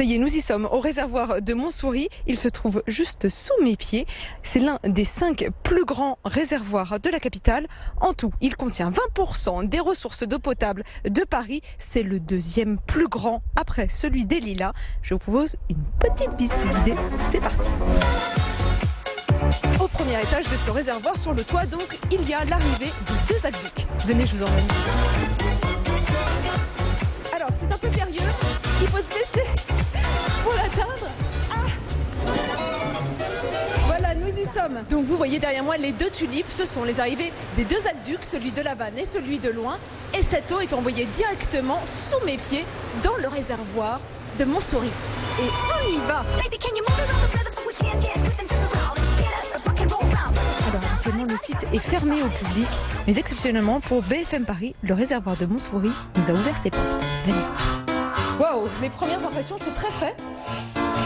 Ça y est, nous y sommes au réservoir de Montsouris. Il se trouve juste sous mes pieds. C'est l'un des 5 plus grands réservoirs de la capitale. En tout, il contient 20% des ressources d'eau potable de Paris. C'est le 2e plus grand après celui des Lilas. Je vous propose une petite visite guidée. C'est parti. Au premier étage de ce réservoir, sur le toit, donc, il y a l'arrivée de 2 aqueducs. Venez, je vous emmène. Alors, c'est un peu périlleux. Il faut se baisser pour l'atteindre. Ah, voilà, nous y sommes. Donc vous voyez derrière moi les 2 tulipes, ce sont les arrivées des 2 aqueducs, celui de Lavanne et celui de Loing. Et cette eau est envoyée directement sous mes pieds dans le réservoir de Montsouris. Et on y va. Alors actuellement le site est fermé au public, mais exceptionnellement pour BFM Paris, le réservoir de Montsouris nous a ouvert ses portes. Venez. Waouh, les premières impressions, c'est très frais.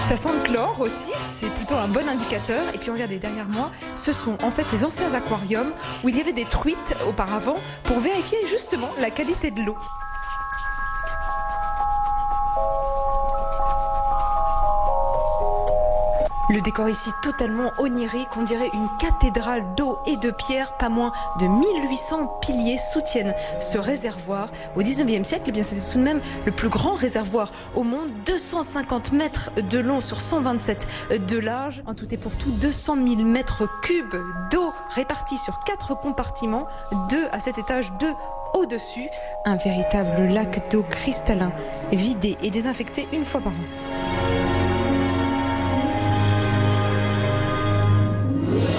Ça sent le chlore aussi, c'est plutôt un bon indicateur. Et puis regardez derrière moi, ce sont en fait les anciens aquariums où il y avait des truites auparavant pour vérifier justement la qualité de l'eau. Le décor ici totalement onirique, on dirait une cathédrale d'eau et de pierre. Pas moins de 1800 piliers soutiennent ce réservoir. Au 19e siècle, eh bien, c'était tout de même le plus grand réservoir au monde. 250 mètres de long sur 127 de large. En tout et pour tout, 200 000 mètres cubes d'eau répartis sur 4 compartiments, 2 à cet étage, 2 au-dessus. Un véritable lac d'eau cristallin, vidé et désinfecté une fois par an.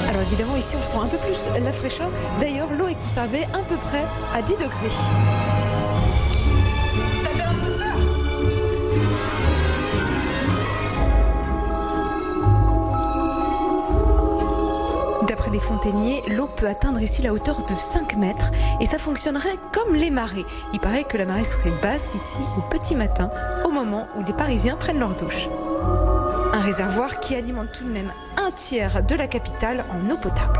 Alors évidemment ici on sent un peu plus la fraîcheur. D'ailleurs l'eau est conservée à peu près à 10 degrés. Ça fait un peu peur. D'après les fontainiers, l'eau peut atteindre ici la hauteur de 5 mètres et ça fonctionnerait comme les marées. Il paraît que la marée serait basse ici au petit matin, au moment où les Parisiens prennent leur douche. Un réservoir qui alimente tout de même un tiers de la capitale en eau potable.